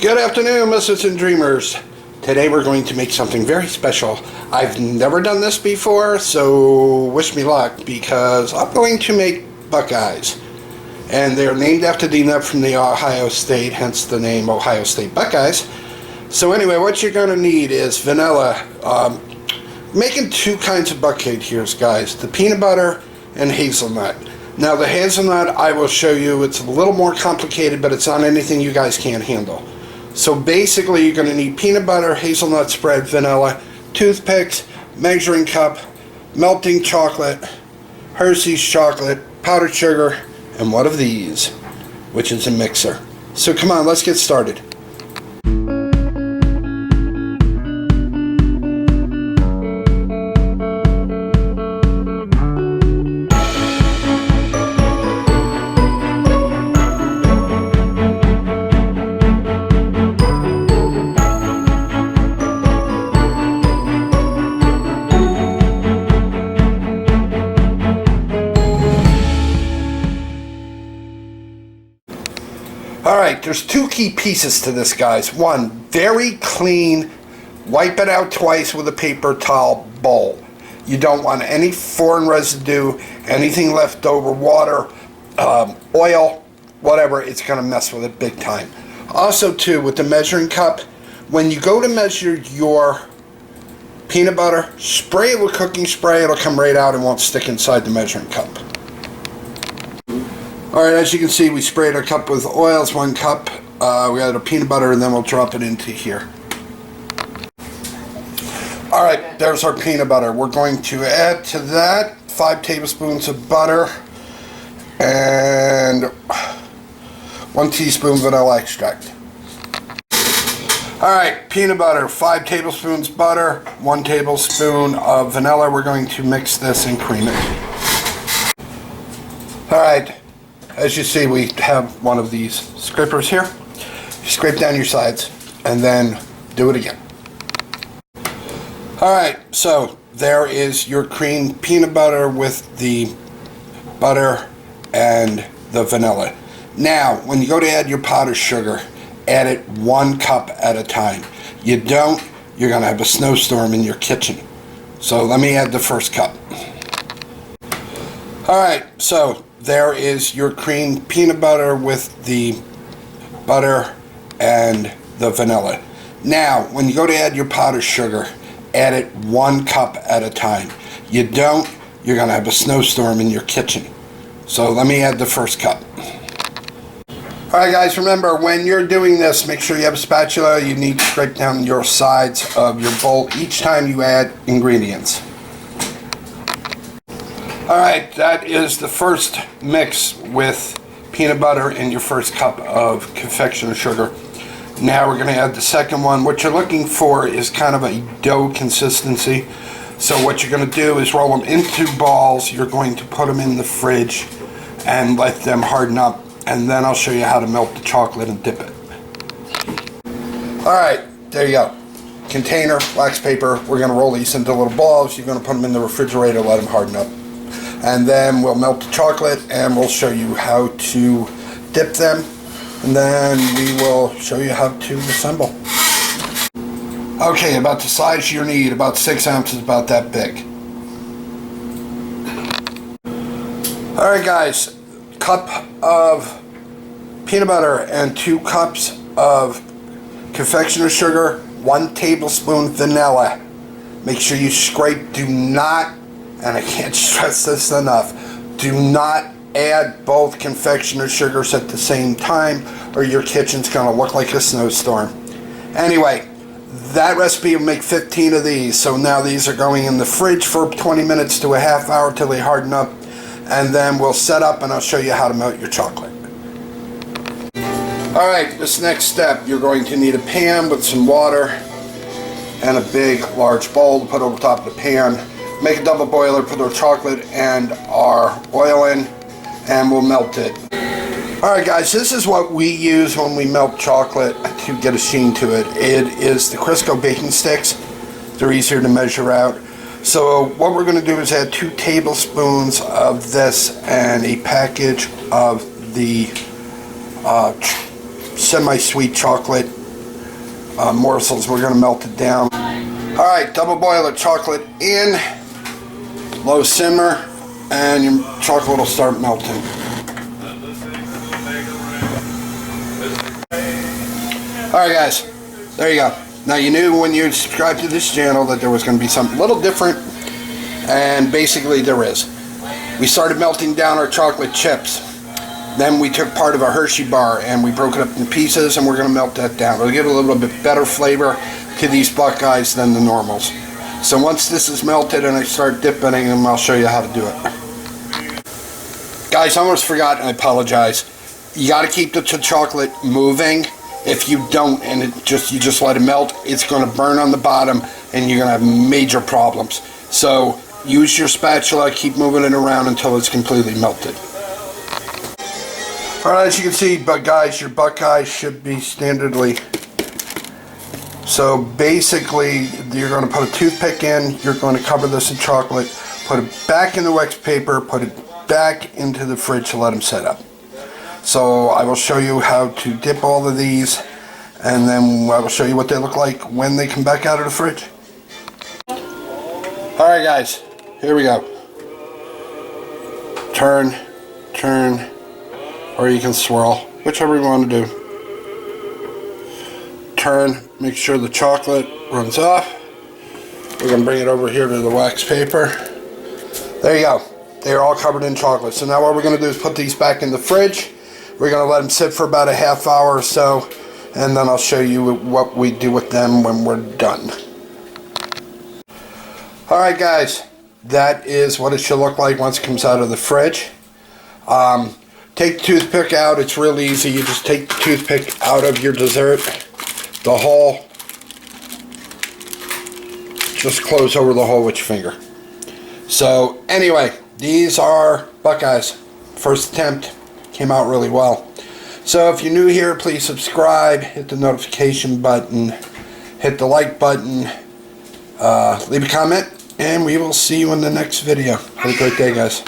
Good afternoon, misfits and dreamers. Today we're going to make something very special. I've never done this before, so wish me luck, because I'm going to make buckeyes. And they're named after the nut from the Ohio State, hence the name Ohio State Buckeyes. So anyway, what you're going to need is vanilla. Making two kinds of buckeye here, guys. The peanut butter and hazelnut. Now the hazelnut, I will show you, it's a little more complicated, but it's not anything you guys can't handle. So basically you're going to need peanut butter, hazelnut spread, vanilla, toothpicks, measuring cup, melting chocolate, Hershey's chocolate, powdered sugar, and one of these, which is a mixer. So come on, let's get started. Alright, there's two key pieces to this, guys. One, very clean, wipe it out twice with a paper towel bowl. You don't want any foreign residue, anything left over, water, oil, whatever. It's going to mess with it big time. Also, too, with the measuring cup, when you go to measure your peanut butter, spray it with cooking spray. It'll come right out and won't stick inside the measuring cup. Alright, as you can see, we sprayed our cup with oil. It's 1 cup. We added a peanut butter, and then we'll drop it into here. Alright, there's our peanut butter. We're going to add to that 5 tablespoons of butter and 1 teaspoon vanilla extract. Alright, peanut butter, 5 tablespoons butter, 1 tablespoon of vanilla. We're going to mix this and cream it. Alright. As you see, we have one of these scrapers here. You scrape down your sides and then do it again. Alright, so there is your creamed peanut butter with the butter and the vanilla. Now, when you go to add your powdered sugar, add it 1 cup at a time. You don't, you're going to have a snowstorm in your kitchen. So let me add the first cup. Alright, so there is your creamed peanut butter with the butter and the vanilla. Now, when you go to add your powdered sugar, add it 1 cup at a time. You don't, you're going to have a snowstorm in your kitchen. So let me add the first cup. Alright guys, remember, when you're doing this, make sure you have a spatula. You need to scrape down your sides of your bowl each time you add ingredients. Alright, that is the first mix with peanut butter and your first cup of confectioner sugar. Now we're going to add the second one. What you're looking for is kind of a dough consistency. So what you're going to do is roll them into balls. You're going to put them in the fridge and let them harden up. And then I'll show you how to melt the chocolate and dip it. Alright, there you go. Container, wax paper. We're going to roll these into little balls. You're going to put them in the refrigerator, let them harden up. And then we'll melt the chocolate and we'll show you how to dip them, and then we will show you how to assemble. Okay, about the size you need, about 6 ounces, about that big. Alright guys, cup of peanut butter and 2 cups of confectioner sugar, 1 tablespoon vanilla. Make sure you scrape, do not, and I can't stress this enough, do not add both confectioner sugars at the same time or your kitchen's going to look like a snowstorm. Anyway, that recipe will make 15 of these. So now these are going in the fridge for 20 minutes to a half hour till they harden up. And then we'll set up and I'll show you how to melt your chocolate. Alright, this next step, you're going to need a pan with some water and a big, large bowl to put over top of the pan. Make a double boiler, put our chocolate and our oil in, and we'll melt it. Alright guys, this is what we use when we melt chocolate to get a sheen to it. It is the Crisco baking sticks. They're easier to measure out. So what we're going to do is add 2 tablespoons of this and a package of the semi-sweet chocolate morsels. We're going to melt it down. Alright, double boil the chocolate in, low simmer, and your chocolate will start melting. Alright guys, there you go. Now you knew when you subscribed to this channel that there was going to be something a little different, and basically there is. We started melting down our chocolate chips. Then we took part of a Hershey bar and we broke it up in pieces, and we're going to melt that down. It'll give it a little bit better flavor to these buckeyes than the normals. So once this is melted and I start dipping them, I'll show you how to do it. Guys, I almost forgot, and I apologize. You got to keep the chocolate moving. If you don't and you just let it melt, it's going to burn on the bottom and you're going to have major problems. So use your spatula, keep moving it around until it's completely melted. Alright, as you can see, guys, your buckeyes should be standardly. So basically, you're going to put a toothpick in, you're going to cover this in chocolate, put it back in the wax paper, put it back into the fridge to let them set up. So I will show you how to dip all of these, and then I will show you what they look like when they come back out of the fridge. Alright guys, here we go. Turn, or you can swirl, whichever you want to do. Turn, make sure the chocolate runs off. We're going to bring it over here to the wax paper. There you go. They're all covered in chocolate. So now what we're going to do is put these back in the fridge. We're going to let them sit for about a half hour or so, and then I'll show you what we do with them when we're done. Alright guys, that is what it should look like once it comes out of the fridge. Take the toothpick out. It's real easy. You just take the toothpick out of your dessert, the hole, just close over the hole with your finger. So anyway, these are buckeyes. First attempt, came out really well. So if you're new here, please subscribe, hit the notification button, hit the like button, leave a comment, and we will see you in the next video. Have a great day, guys.